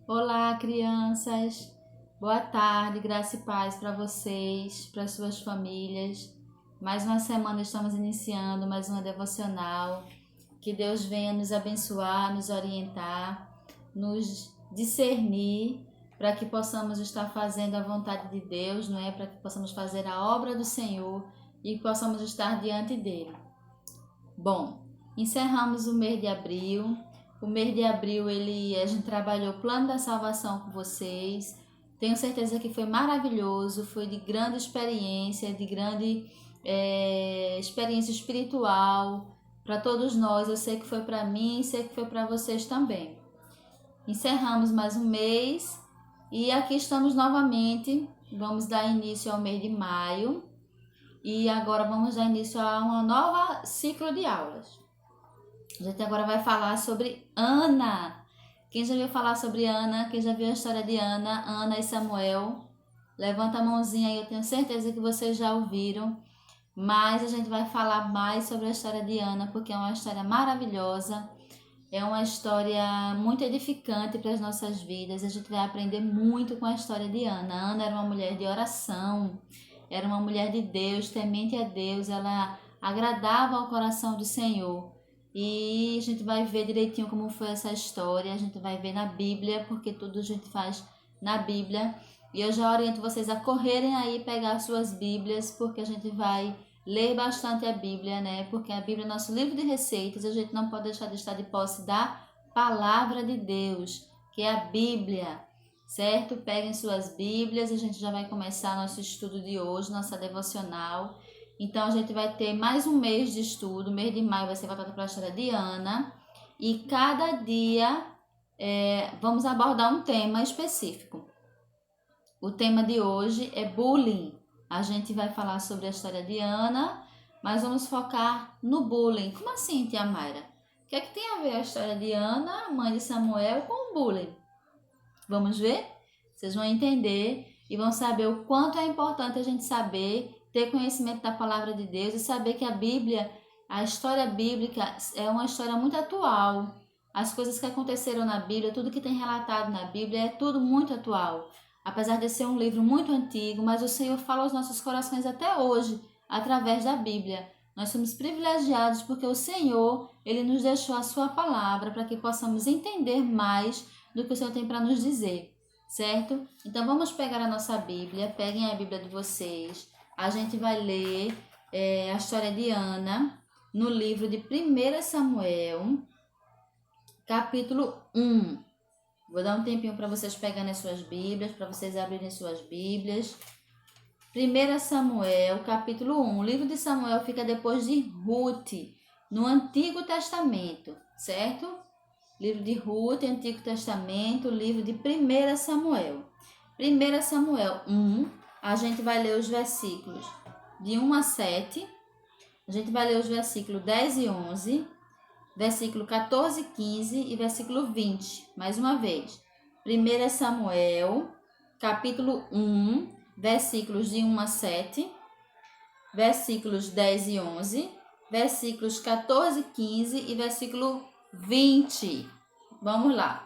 Olá, crianças. Boa tarde, graça e paz para vocês, para suas famílias. Mais uma semana estamos iniciando, mais uma devocional. Que Deus venha nos abençoar, nos orientar, nos discernir para que possamos estar fazendo a vontade de Deus, não é? Para que possamos fazer a obra do Senhor e possamos estar diante dele. Bom, encerramos o mês de abril. O mês de abril a gente trabalhou o plano da salvação com vocês. Tenho certeza que foi maravilhoso, foi de grande experiência, de grande experiência espiritual para todos nós. Eu sei que foi para mim e sei que foi para vocês também. Encerramos mais um mês e aqui estamos novamente. Vamos dar início ao mês de maio e agora vamos dar início a uma nova ciclo de aulas. A gente agora vai falar sobre Ana. Quem já viu falar sobre Ana? Quem já viu a história de Ana, Ana e Samuel? Levanta a mãozinha aí, eu tenho certeza que vocês já ouviram. Mas a gente vai falar mais sobre a história de Ana, porque é uma história maravilhosa. É uma história muito edificante para as nossas vidas. A gente vai aprender muito com a história de Ana. Ana era uma mulher de oração, era uma mulher de Deus, temente a Deus. Ela agradava ao coração do Senhor. E a gente vai ver direitinho como foi essa história. A gente vai ver na Bíblia, porque tudo a gente faz na Bíblia. E eu já oriento vocês a correrem aí pegar suas Bíblias, porque a gente vai ler bastante a Bíblia, né? Porque a Bíblia é nosso livro de receitas, a gente não pode deixar de estar de posse da palavra de Deus, que é a Bíblia, certo? Peguem suas Bíblias, a gente já vai começar nosso estudo de hoje, nossa devocional. Então a gente vai ter mais um mês de estudo, o mês de maio vai ser voltado para a história de Ana, e cada dia vamos abordar um tema específico. O tema de hoje é bullying. A gente vai falar sobre a história de Ana, mas vamos focar no bullying. Como assim, tia Mayra? O que é que tem a ver a história de Ana, mãe de Samuel, com o bullying? Vamos ver? Vocês vão entender e vão saber o quanto é importante a gente saber, ter conhecimento da palavra de Deus e saber que a Bíblia, a história bíblica é uma história muito atual. As coisas que aconteceram na Bíblia, tudo que tem relatado na Bíblia é tudo muito atual. Apesar de ser um livro muito antigo, mas o Senhor fala aos nossos corações até hoje, através da Bíblia. Nós somos privilegiados porque o Senhor, Ele nos deixou a sua palavra para que possamos entender mais do que o Senhor tem para nos dizer, certo? Então vamos pegar a nossa Bíblia, peguem a Bíblia de vocês. A gente vai ler a história de Ana no livro de 1 Samuel, capítulo 1. Vou dar um tempinho para vocês pegarem as suas Bíblias, para vocês abrirem suas Bíblias. 1 Samuel, capítulo 1. O livro de Samuel fica depois de Ruth, no Antigo Testamento, certo? Livro de Ruth, Antigo Testamento, livro de 1 Samuel. 1 Samuel 1, a gente vai ler os versículos de 1 a 7. A gente vai ler os versículos 10 e 11, versículo 14 e 15 e versículo 20. Mais uma vez. 1 Samuel, capítulo 1, versículos de 1 a 7, versículos 10 e 11, versículos 14 e 15 e versículo 20. Vamos lá.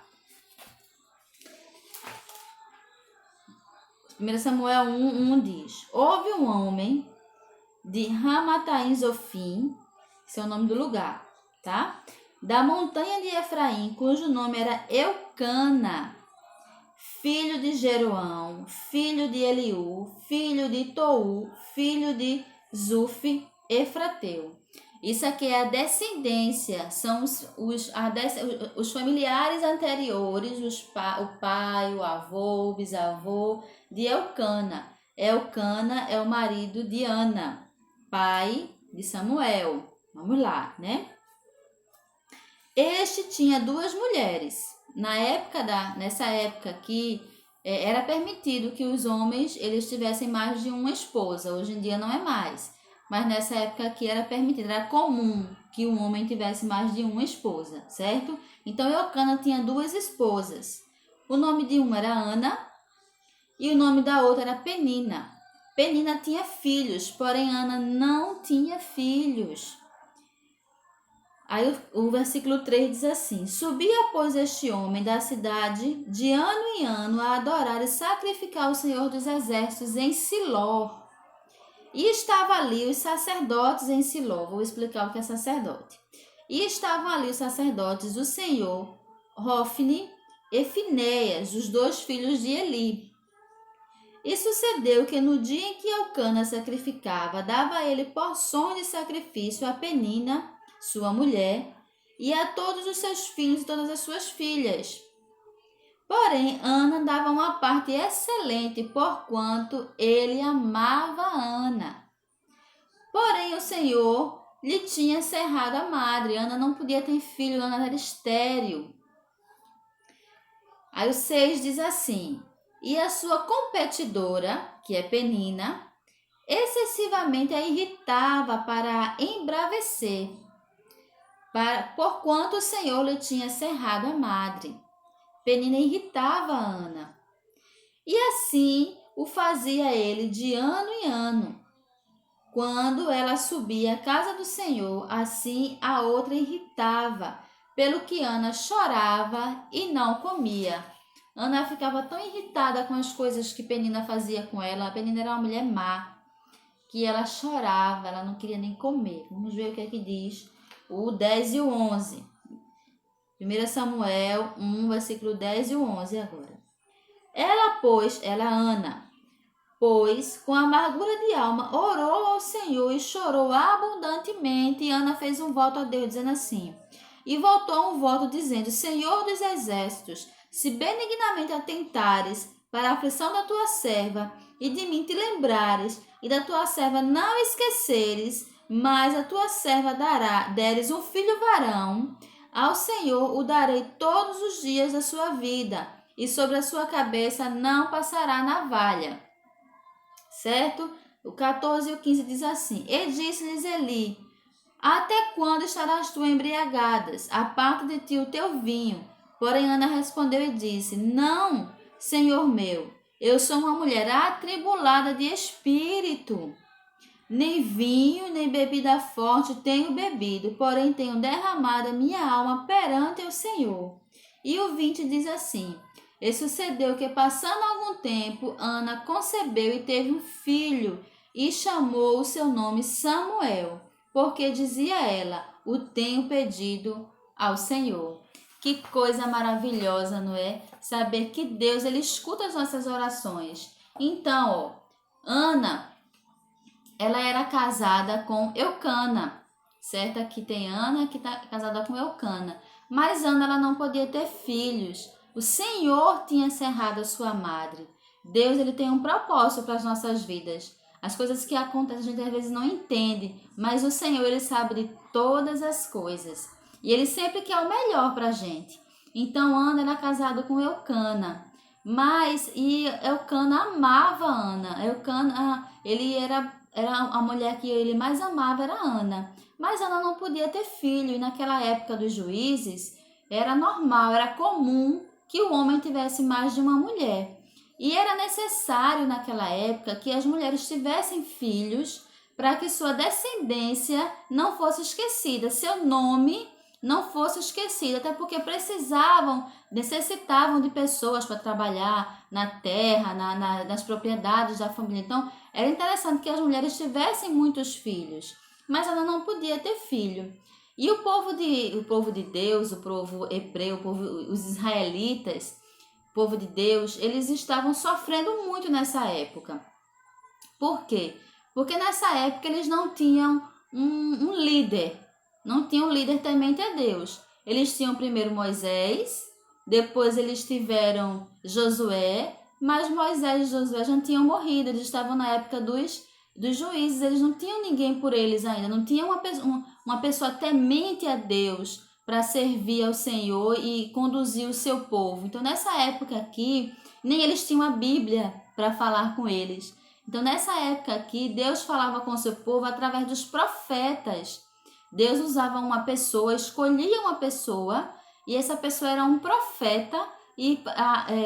1 Samuel 1 diz: Houve um homem de Ramataim Zofim, esse é o nome do lugar, tá? Da montanha de Efraim, cujo nome era Eucana, filho de Jeroão, filho de Eliú, filho de Tou, filho de Zuf, Efrateu. Isso aqui é a descendência, são os familiares anteriores, o pai, o avô, o bisavô de Eucana. Eucana é o marido de Ana, pai de Samuel. Vamos lá, né? Este tinha duas mulheres. Nessa época aqui, era permitido que os homens eles tivessem mais de uma esposa. Hoje em dia não é mais. Mas nessa época aqui era permitido, era comum que um homem tivesse mais de uma esposa, certo? Então Eucana tinha duas esposas. O nome de uma era Ana e o nome da outra era Penina. Penina tinha filhos, porém Ana não tinha filhos. Aí o versículo 3 diz assim: Subia, pois, este homem da cidade de ano em ano a adorar e sacrificar ao Senhor dos Exércitos em Siló. E estavam ali os sacerdotes em Siló. Vou explicar o que é sacerdote. E estavam ali os sacerdotes do Senhor, Hofni e Finéias, os 2 filhos de Eli. E sucedeu que no dia em que Elcana sacrificava, dava a ele porções de sacrifício a Penina, sua mulher, e a todos os seus filhos e todas as suas filhas. Porém, Ana dava uma parte excelente, porquanto ele amava Ana. Porém, o Senhor lhe tinha cerrado a madre. Ana não podia ter filho, Ana era estéril. Aí o 6 diz assim: E a sua competidora, que é Penina, excessivamente a irritava para embravecer, porquanto o Senhor lhe tinha cerrado a madre. Penina irritava Ana. E assim o fazia ele de ano em ano. Quando ela subia à casa do Senhor, assim a outra irritava, pelo que Ana chorava e não comia. Ana ficava tão irritada com as coisas que Penina fazia com ela. A Penina era uma mulher má, que ela chorava, ela não queria nem comer. Vamos ver o que é que diz o 10 e o 11. 1 Samuel 1, versículo 10 e o 11 agora. Ana, pois, com amargura de alma, orou ao Senhor e chorou abundantemente. E Ana fez um voto a Deus, dizendo assim: E voltou um voto, dizendo: Senhor dos exércitos, se benignamente atentares para a aflição da tua serva, e de mim te lembrares, e da tua serva não esqueceres, mas a tua serva deres um filho varão, ao Senhor o darei todos os dias da sua vida, e sobre a sua cabeça não passará navalha. Certo? O 14 e o 15 diz assim: E disse-lhes Eli: Até quando estarás tu embriagadas? Aparta de ti o teu vinho. Porém Ana respondeu e disse: Não, Senhor meu, eu sou uma mulher atribulada de espírito. Nem vinho, nem bebida forte tenho bebido, porém tenho derramado a minha alma perante o Senhor. E o 20 diz assim: E sucedeu que, passando algum tempo, Ana concebeu e teve um filho, e chamou o seu nome Samuel, porque dizia ela: O tenho pedido ao Senhor. Que coisa maravilhosa, não é? Saber que Deus, ele escuta as nossas orações. Então, Ana, ela era casada com Eucana, certo? Aqui tem Ana que está casada com Eucana. Mas Ana, ela não podia ter filhos. O Senhor tinha cerrado a sua madre. Deus, ele tem um propósito para as nossas vidas. As coisas que acontecem, a gente às vezes não entende, mas o Senhor, ele sabe de todas as coisas. E ele sempre quer o melhor para a gente. Então, Ana era casada com Eucana. E Eucana amava Ana. Eucana, ele era a mulher que ele mais amava, era Ana. Mas Ana não podia ter filho, e naquela época dos juízes, era normal, era comum que o homem tivesse mais de uma mulher. E era necessário naquela época que as mulheres tivessem filhos para que sua descendência não fosse esquecida, seu nome não fosse esquecido, até porque necessitavam de pessoas para trabalhar na terra, nas propriedades da família. Então, era interessante que as mulheres tivessem muitos filhos, mas ela não podia ter filho. E o povo de Deus, o povo hebreu, os israelitas, o povo de Deus, eles estavam sofrendo muito nessa época. Por quê? Porque nessa época eles não tinham um líder, não tinham um líder temente a Deus. Eles tinham primeiro Moisés, depois eles tiveram Josué, mas Moisés e Josué já tinham morrido, eles estavam na época dos juízes, eles não tinham ninguém por eles ainda, não tinham uma pessoa temente a Deus para servir ao Senhor e conduzir o seu povo. Então, nessa época aqui, nem eles tinham a Bíblia para falar com eles. Então, nessa época aqui, Deus falava com o seu povo através dos profetas. Deus usava uma pessoa, escolhia uma pessoa, e essa pessoa era um profeta, e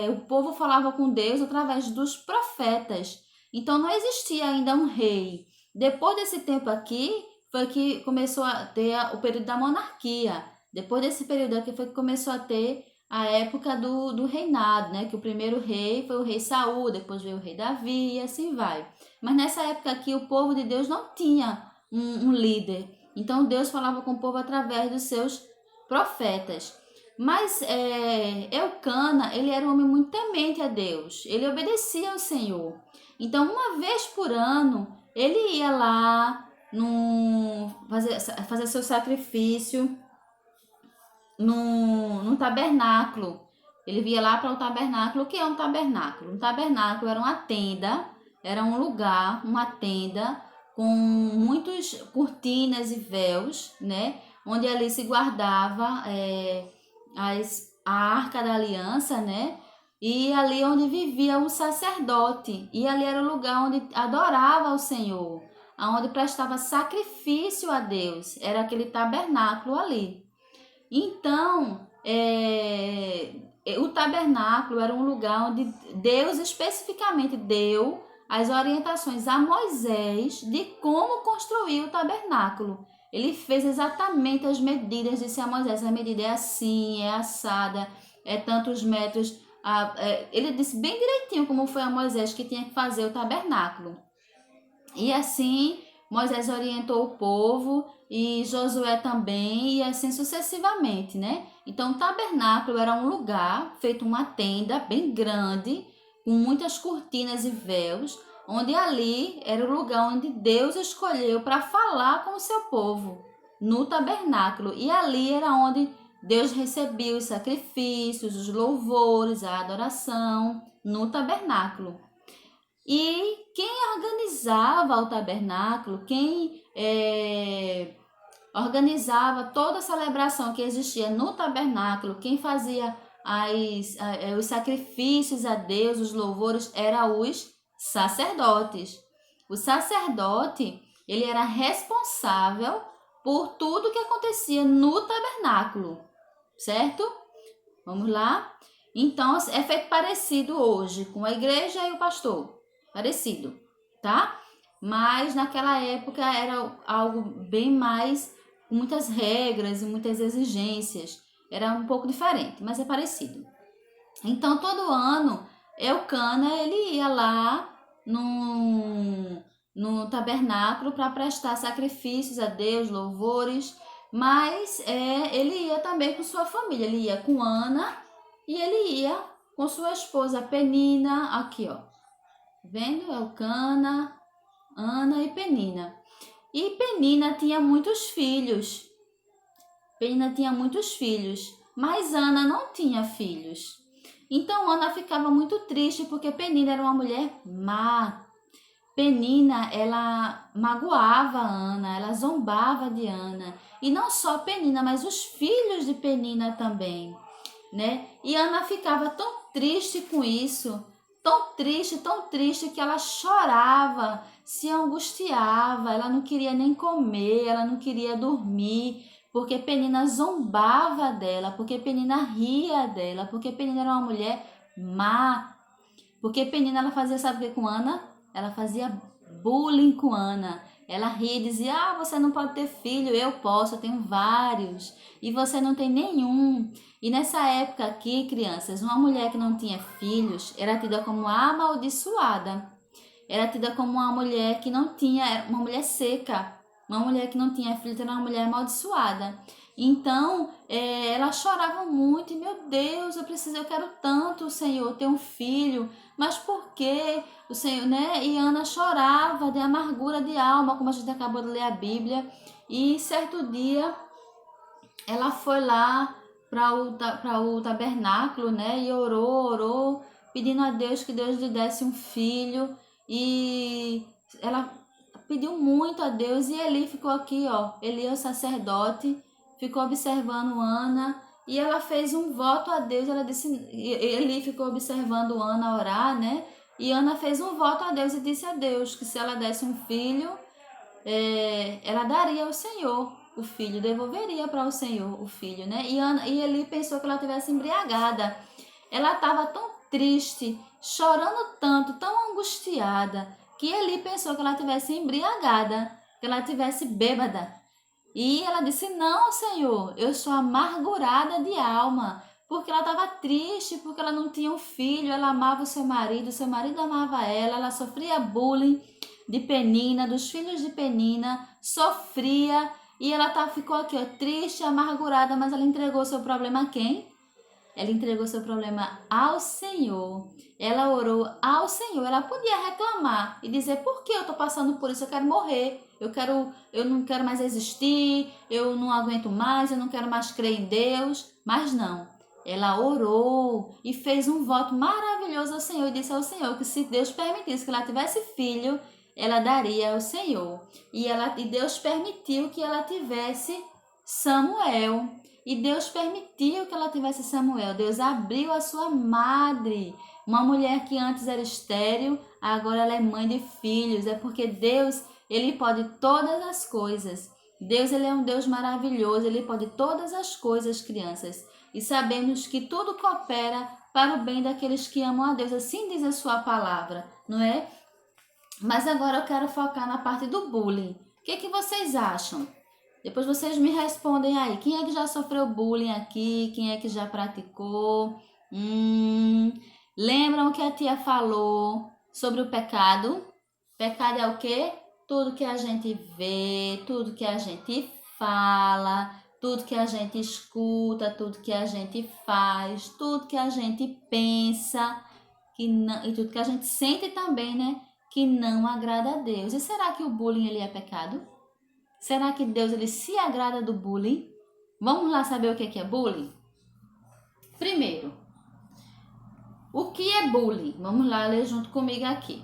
o povo falava com Deus através dos profetas. Então, não existia ainda um rei. Depois desse tempo aqui, foi que começou a ter o período da monarquia. Depois desse período aqui foi que começou a ter a época do reinado, né? Que o primeiro rei foi o rei Saul, depois veio o rei Davi e assim vai. Mas nessa época aqui o povo de Deus não tinha um líder. Então Deus falava com o povo através dos seus profetas. Mas Eucana, ele era um homem muito temente a Deus. Ele obedecia ao Senhor. Então, uma vez por ano, ele ia lá fazer seu sacrifício no tabernáculo. Ele via lá para o tabernáculo. O que é um tabernáculo? Um tabernáculo era uma tenda, era um lugar, uma tenda com muitas cortinas e véus, né? Onde ali se guardava a Arca da Aliança, né? E ali onde vivia o sacerdote. E ali era o lugar onde adorava ao Senhor, onde prestava sacrifício a Deus. Era aquele tabernáculo ali. Então, o tabernáculo era um lugar onde Deus especificamente deu as orientações a Moisés de como construir o tabernáculo. Ele fez exatamente as medidas, disse a Moisés, a medida é assim, é assada, é tantos metros. Ele disse bem direitinho como foi a Moisés que tinha que fazer o tabernáculo. E assim Moisés orientou o povo e Josué também, e assim sucessivamente, né? Então o tabernáculo era um lugar feito uma tenda bem grande, com muitas cortinas e véus, onde ali era o lugar onde Deus escolheu para falar com o seu povo, no tabernáculo. E ali era onde Deus recebia os sacrifícios, os louvores, a adoração, no tabernáculo. E quem organizava o tabernáculo, quem organizava toda a celebração que existia no tabernáculo, quem fazia os sacrifícios a Deus, os louvores, eram os sacerdotes. O sacerdote, ele era responsável por tudo que acontecia no tabernáculo, certo? Vamos lá? Então, é feito parecido hoje com a igreja e o pastor. Parecido, tá? Mas naquela época era algo bem mais, com muitas regras e muitas exigências. Era um pouco diferente, mas é parecido. Então, todo ano, Eucana, ele ia lá no tabernáculo para prestar sacrifícios a Deus, louvores, mas ele ia também com sua família. Ele ia com Ana e ele ia com sua esposa Penina, aqui ó. Vendo? Eucana, Ana e Penina. E Penina tinha muitos filhos. Penina tinha muitos filhos, mas Ana não tinha filhos. Então Ana ficava muito triste porque Penina era uma mulher má. Penina, ela magoava Ana, ela zombava de Ana. E não só Penina, mas os filhos de Penina também, né? E Ana ficava tão triste com isso, tão triste que ela chorava, se angustiava, ela não queria nem comer, ela não queria dormir, porque Penina zombava dela, porque Penina ria dela, porque Penina era uma mulher má, porque Penina ela fazia, sabe o que com Ana? Ela fazia bullying com Ana. Ela ria e dizia, você não pode ter filho, eu posso, eu tenho vários, e você não tem nenhum. E nessa época aqui, crianças, uma mulher que não tinha filhos era tida como amaldiçoada. Era tida como uma mulher que não tinha, uma mulher seca. Uma mulher que não tinha filhos era uma mulher amaldiçoada. Então, ela chorava muito, e meu Deus, eu quero tanto, Senhor, ter um filho, mas por que o Senhor, né? E Ana chorava de amargura de alma, como a gente acabou de ler a Bíblia, e certo dia ela foi lá para o tabernáculo, né? E orou, pedindo a Deus que Deus lhe desse um filho, e ela pediu muito a Deus, e Eli ficou aqui, ó, Eli é o sacerdote, ficou observando Ana, e ela fez um voto a Deus. Ela disse, Eli ficou observando Ana orar, né? E Ana fez um voto a Deus e disse a Deus que se ela desse um filho, ela daria ao Senhor o filho, devolveria para o Senhor o filho, né? E Eli pensou que ela estivesse embriagada. Ela estava tão triste, chorando tanto, tão angustiada, que Eli pensou que ela estivesse embriagada. que ela tivesse bêbada. E ela disse, não, Senhor, eu sou amargurada de alma, porque ela estava triste, porque ela não tinha um filho, ela amava o seu marido amava ela sofria bullying de Penina, dos filhos de Penina, sofria, e ela ficou aqui, ó, triste, amargurada, mas ela entregou seu problema a quem? Ela entregou seu problema ao Senhor. Ela orou ao Senhor. Ela podia reclamar e dizer, por que eu estou passando por isso? Eu quero morrer. Eu não quero mais existir. Eu não aguento mais. Eu não quero mais crer em Deus. Mas não. Ela orou e fez um voto maravilhoso ao Senhor. E disse ao Senhor que se Deus permitisse que ela tivesse filho, ela daria ao Senhor. E Deus permitiu que ela tivesse Samuel. E Deus permitiu que ela tivesse Samuel. Deus abriu a sua madre. Uma mulher que antes era estéril, agora ela é mãe de filhos. É porque Deus, Ele pode todas as coisas. Deus, Ele é um Deus maravilhoso. Ele pode todas as coisas, crianças. E sabemos que tudo coopera para o bem daqueles que amam a Deus. Assim diz a sua palavra, não é? Mas agora eu quero focar na parte do bullying. O que vocês acham? Depois vocês me respondem aí. Quem é que já sofreu bullying aqui? Quem é que já praticou? Lembram que a tia falou sobre o pecado? Pecado é o quê? Tudo que a gente vê, tudo que a gente fala, tudo que a gente escuta, tudo que a gente faz, tudo que a gente pensa e tudo que a gente sente também, né? Que não agrada a Deus. E será que o bullying ele é pecado? Será que Deus ele se agrada do bullying? Vamos lá saber o que é bullying? Primeiro, o que é bullying? Vamos lá ler junto comigo aqui.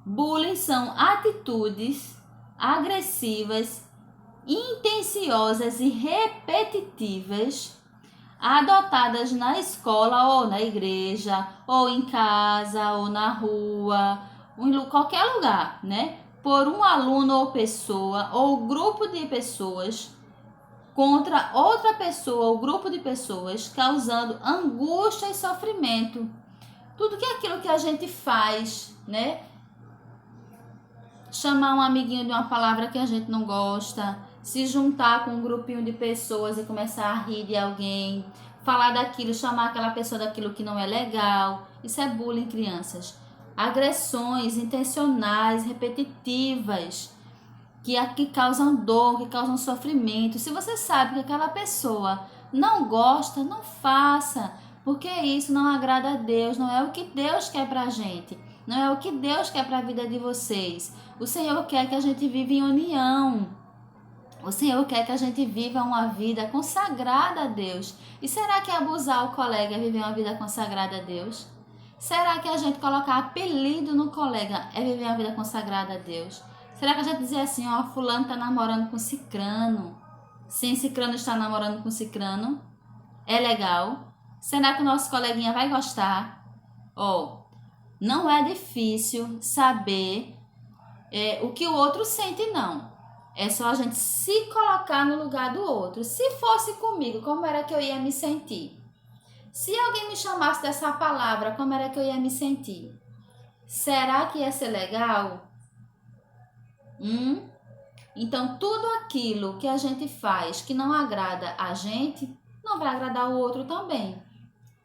Bullying são atitudes agressivas, intenciosas e repetitivas adotadas na escola ou na igreja, ou em casa, ou na rua, ou em qualquer lugar, né? Por um aluno ou pessoa ou grupo de pessoas contra outra pessoa ou grupo de pessoas, causando angústia e sofrimento. Tudo que é aquilo que a gente faz, né? Chamar um amiguinho de uma palavra que a gente não gosta, se juntar com um grupinho de pessoas e começar a rir de alguém, falar daquilo, chamar aquela pessoa daquilo que não é legal. Isso é bullying, crianças. Agressões intencionais, repetitivas, que causam dor, que causam sofrimento. Se você sabe que aquela pessoa não gosta, não faça, porque isso não agrada a Deus, não é o que Deus quer pra gente, não é o que Deus quer pra vida de vocês. O Senhor quer que a gente viva em união. O Senhor quer que a gente viva uma vida consagrada a Deus. E será que abusar o colega é viver uma vida consagrada a Deus? Será que a gente colocar apelido no colega é viver uma vida consagrada a Deus? Será que a gente dizer assim, ó, fulano tá namorando com cicrano? Sim, cicrano está namorando com cicrano? É legal? Será que o nosso coleguinha vai gostar? Ó, não é difícil saber o que o outro sente, não. É só a gente se colocar no lugar do outro. Se fosse comigo, como era que eu ia me sentir? Se alguém me chamasse dessa palavra, como era que eu ia me sentir? Será que ia ser legal? Então, tudo aquilo que a gente faz que não agrada a gente, não vai agradar o outro também.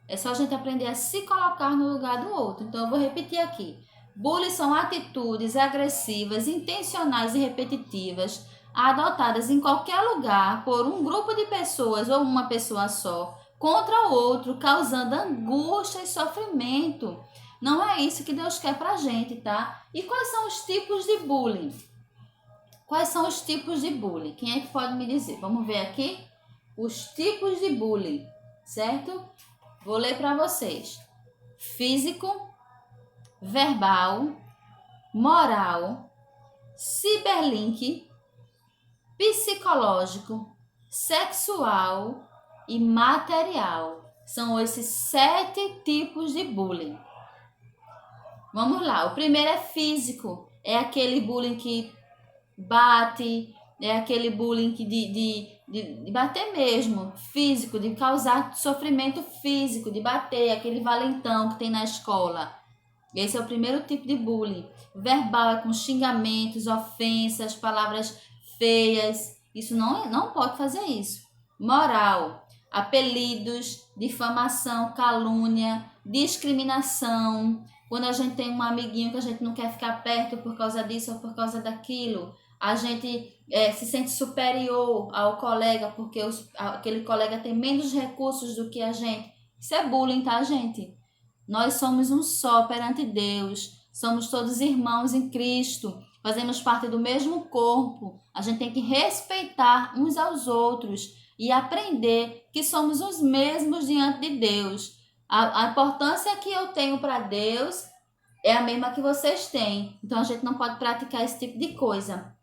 É só a gente aprender a se colocar no lugar do outro. Então, eu vou repetir aqui. Bullying são atitudes agressivas, intencionais e repetitivas, adotadas em qualquer lugar por um grupo de pessoas ou uma pessoa só, contra o outro, causando angústia e sofrimento. Não é isso que Deus quer pra gente, tá? E quais são os tipos de bullying? Quais são os tipos de bullying? Quem é que pode me dizer? Vamos ver aqui os tipos de bullying, certo? Vou ler para vocês. Físico, verbal, moral, ciberlink, psicológico, sexual e material. São esses 7 tipos de bullying. Vamos lá. O primeiro é físico. É aquele bullying que bate, é aquele bullying que de bater mesmo, físico, de causar sofrimento físico, de bater, aquele valentão que tem na escola. Esse é o primeiro tipo de bullying. Verbal é com xingamentos, ofensas, palavras feias. Isso não pode fazer isso. Moral, apelidos, difamação, calúnia, discriminação. Quando a gente tem um amiguinho que a gente não quer ficar perto por causa disso ou por causa daquilo, a gente se sente superior ao colega porque aquele colega tem menos recursos do que a gente. Isso é bullying, tá, gente? Nós somos um só perante Deus, somos todos irmãos em Cristo, fazemos parte do mesmo corpo. A gente tem que respeitar uns aos outros e aprender que somos os mesmos diante de Deus. A importância que eu tenho para Deus é a mesma que vocês têm. Então a gente não pode praticar esse tipo de coisa.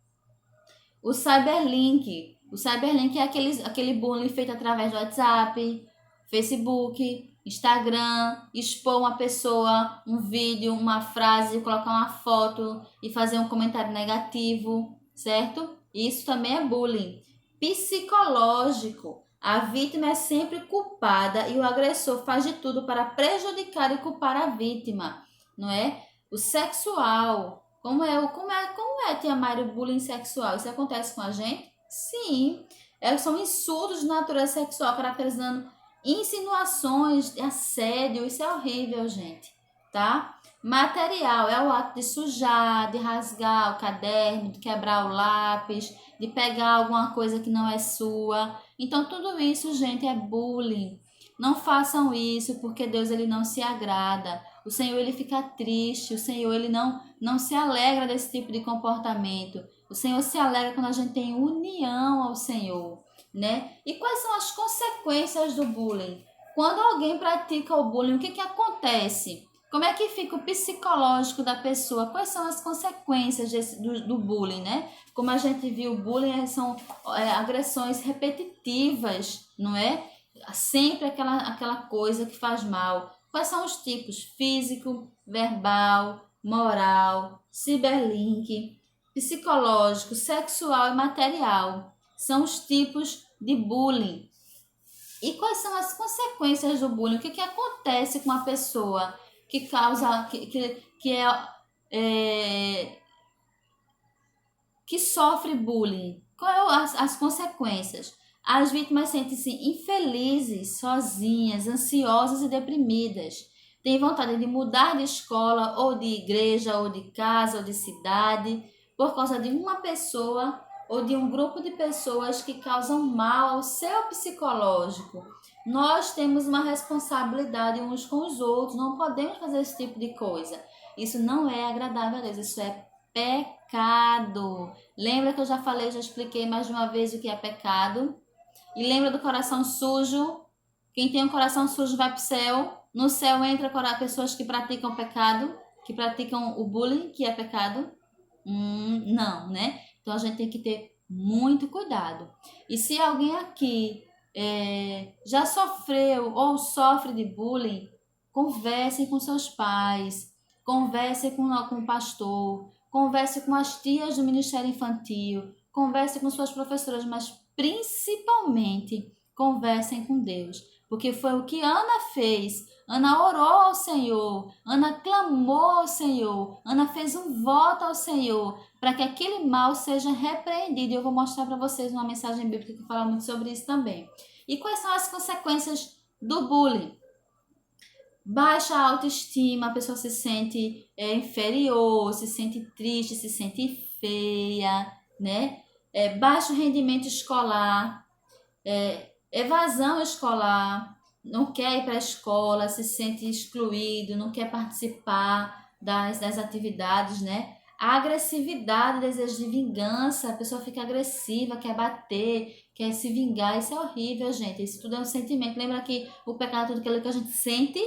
O cyberlink. O cyberlink é aquele bullying feito através do WhatsApp, Facebook, Instagram, expor uma pessoa, um vídeo, uma frase, colocar uma foto e fazer um comentário negativo, certo? Isso também é bullying. Psicológico. A vítima é sempre culpada e o agressor faz de tudo para prejudicar e culpar a vítima, não é? O sexual. Como é, Tia Mari, o bullying sexual? Isso acontece com a gente? Sim. São insultos de natureza sexual, caracterizando insinuações de assédio. Isso é horrível, gente, tá? Material é o ato de sujar, de rasgar o caderno, de quebrar o lápis, de pegar alguma coisa que não é sua. Então, tudo isso, gente, é bullying. Não façam isso, porque Deus ele não se agrada. O Senhor ele fica triste, o Senhor ele não se alegra desse tipo de comportamento. O Senhor se alegra quando a gente tem união ao Senhor, né? E quais são as consequências do bullying? Quando alguém pratica o bullying, o que acontece? Como é que fica o psicológico da pessoa? Quais são as consequências do bullying, né? Como a gente viu, o bullying são agressões repetitivas, não é? Sempre aquela coisa que faz mal. Quais são os tipos? Físico, verbal, moral, cyberlink, psicológico, sexual e material. São os tipos de bullying. E quais são as consequências do bullying? O que acontece com a pessoa que causa, que sofre bullying? Quais são as consequências? As vítimas sentem-se infelizes, sozinhas, ansiosas e deprimidas. Têm vontade de mudar de escola, ou de igreja, ou de casa, ou de cidade, por causa de uma pessoa ou de um grupo de pessoas que causam mal ao seu psicológico. Nós temos uma responsabilidade uns com os outros, não podemos fazer esse tipo de coisa. Isso não é agradável a Deus, isso é pecado. Lembra que eu já falei, já expliquei mais de uma vez o que é pecado? E lembra do coração sujo? Quem tem um coração sujo vai para o céu. No céu entra pessoas que praticam pecado, que praticam o bullying, que é pecado. Não, né? Então a gente tem que ter muito cuidado. E se alguém aqui já sofreu ou sofre de bullying, conversem com seus pais, conversem com o pastor, converse com as tias do Ministério Infantil, converse com suas professoras, mas principalmente conversem com Deus, porque foi o que Ana fez. Ana orou ao Senhor, Ana clamou ao Senhor, Ana fez um voto ao Senhor para que aquele mal seja repreendido. E eu vou mostrar para vocês uma mensagem bíblica que fala muito sobre isso também. E quais são as consequências do bullying? Baixa autoestima, a pessoa se sente inferior, se sente triste, se sente feia, né? Baixo rendimento escolar, evasão escolar, não quer ir para a escola, se sente excluído, não quer participar das atividades, né? A agressividade, desejo de vingança, a pessoa fica agressiva, quer bater, quer se vingar, isso é horrível, gente. Isso tudo é um sentimento. Lembra que o pecado é tudo aquilo que a gente sente?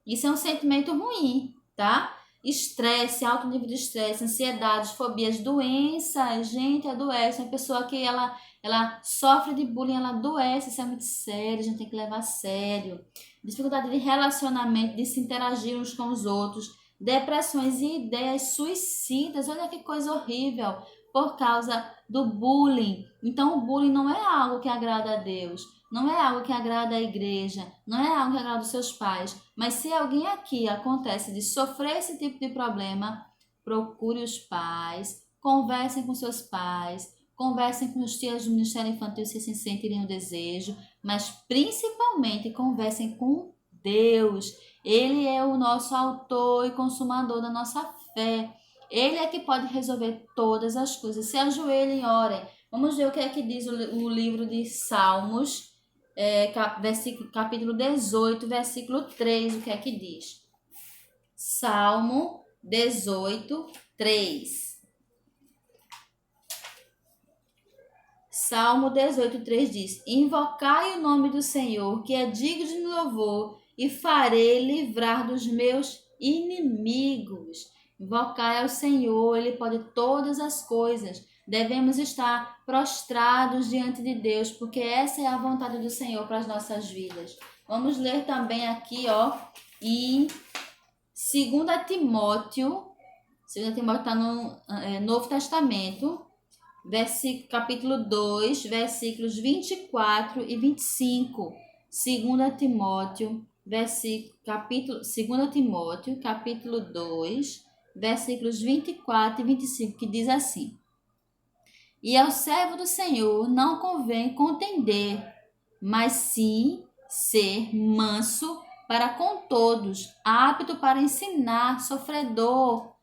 Isso é um sentimento ruim, tá? Estresse, alto nível de estresse, ansiedades, fobias, doenças. Gente, adoece. Uma pessoa que ela sofre de bullying, ela adoece. Isso é muito sério, a gente tem que levar a sério. Dificuldade de relacionamento, de se interagir uns com os outros. Depressões e ideias suicidas. Olha que coisa horrível por causa do bullying. Então, o bullying não é algo que agrada a Deus. não é algo que agrada a igreja, não é algo que agrada os seus pais. Mas se alguém aqui acontece de sofrer esse tipo de problema, procure os pais, conversem com seus pais, conversem com os tios do Ministério Infantil se sentirem o desejo, mas principalmente conversem com Deus. Ele é o nosso autor e consumador da nossa fé. Ele é que pode resolver todas as coisas. Se ajoelhem e orem. Vamos ver o que é que diz o livro de Salmos, capítulo 18, versículo 3, o que é que diz? Salmo 18, 3. Salmo 18, 3 diz: Invocai o nome do Senhor, que é digno de louvor, e farei livrar dos meus inimigos. Invocai ao Senhor, Ele pode todas as coisas. Devemos estar prostrados diante de Deus, porque essa é a vontade do Senhor para as nossas vidas. Vamos ler também aqui, em 2 Timóteo. 2 Timóteo está no Novo Testamento, capítulo 2, versículos 24 e 25. 2 Timóteo, capítulo 2, versículos 24 e 25, que diz assim: E ao servo do Senhor não convém contender, mas sim ser manso para com todos, apto para ensinar, sofredor,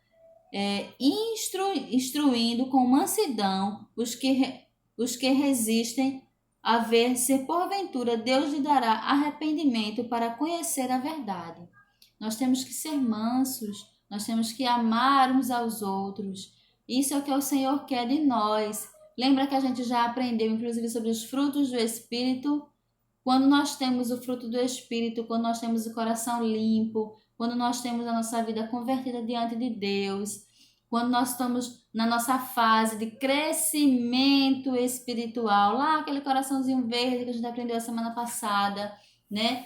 instruindo com mansidão os que resistem a ver se porventura Deus lhe dará arrependimento para conhecer a verdade. Nós temos que ser mansos, nós temos que amar uns aos outros. Isso é o que o Senhor quer de nós. Lembra que a gente já aprendeu, inclusive, sobre os frutos do Espírito? Quando nós temos o fruto do Espírito, quando nós temos o coração limpo, quando nós temos a nossa vida convertida diante de Deus, quando nós estamos na nossa fase de crescimento espiritual, lá aquele coraçãozinho verde que a gente aprendeu a semana passada, né?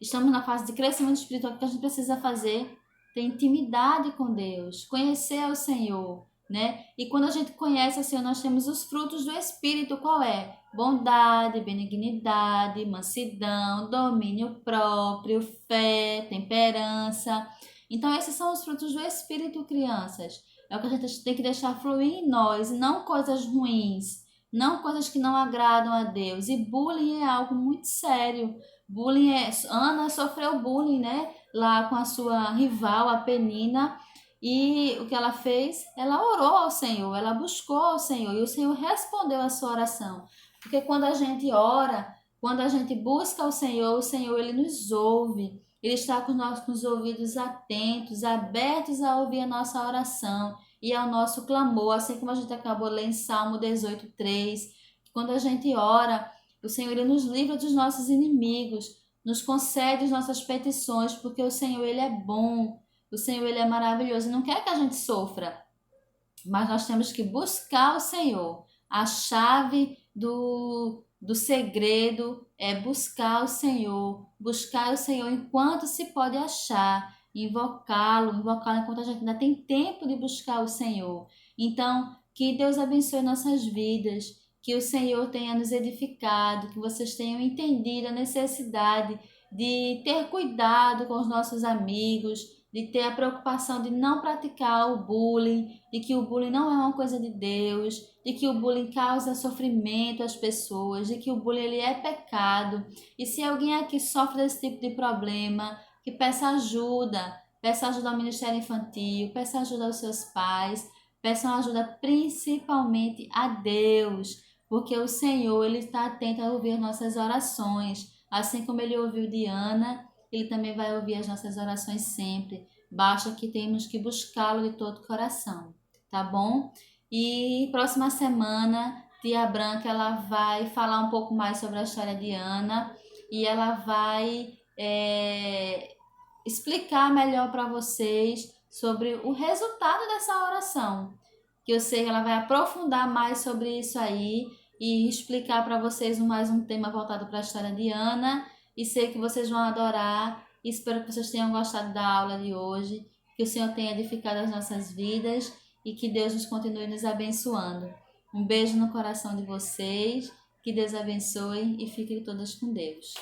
Estamos na fase de crescimento espiritual. O que a gente precisa fazer? Ter intimidade com Deus, conhecer o Senhor, né? E quando a gente conhece o Senhor, nós temos os frutos do Espírito. Qual é? Bondade, benignidade, mansidão, domínio próprio, fé, temperança. Então, esses são os frutos do Espírito, crianças. É o que a gente tem que deixar fluir em nós, não coisas ruins, não coisas que não agradam a Deus. E bullying é algo muito sério. Ana sofreu bullying, né? Lá com a sua rival, a Penina. E o que ela fez? Ela orou ao Senhor, ela buscou ao Senhor e o Senhor respondeu a sua oração. Porque quando a gente ora, quando a gente busca o Senhor ele nos ouve. Ele está com os ouvidos atentos, abertos a ouvir a nossa oração e ao nosso clamor, assim como a gente acabou de ler em Salmo 18, 3. Quando a gente ora, o Senhor ele nos livra dos nossos inimigos, nos concede as nossas petições, porque o Senhor ele é bom, o Senhor ele é maravilhoso e não quer que a gente sofra. Mas nós temos que buscar o Senhor. A chave do segredo é buscar o Senhor enquanto se pode achar, invocá-lo enquanto a gente ainda tem tempo de buscar o Senhor. Então, que Deus abençoe nossas vidas, que o Senhor tenha nos edificado, que vocês tenham entendido a necessidade de ter cuidado com os nossos amigos, de ter a preocupação de não praticar o bullying, de que o bullying não é uma coisa de Deus, de que o bullying causa sofrimento às pessoas, de que o bullying ele é pecado. E se alguém aqui sofre desse tipo de problema, que peça ajuda ao Ministério Infantil, peça ajuda aos seus pais, peçam ajuda principalmente a Deus, porque o Senhor ele está atento a ouvir nossas orações, assim como ele ouviu de Ana. Ele também vai ouvir as nossas orações sempre. Basta que temos que buscá-lo de todo o coração, tá bom? E próxima semana, Tia Branca ela vai falar um pouco mais sobre a história de Ana e ela vai explicar melhor para vocês sobre o resultado dessa oração. Que eu sei que ela vai aprofundar mais sobre isso aí e explicar para vocês mais um tema voltado para a história de Ana. E sei que vocês vão adorar. Espero que vocês tenham gostado da aula de hoje. Que o Senhor tenha edificado as nossas vidas. E que Deus nos continue nos abençoando. Um beijo no coração de vocês. Que Que Deus abençoe e fiquem todas com Deus.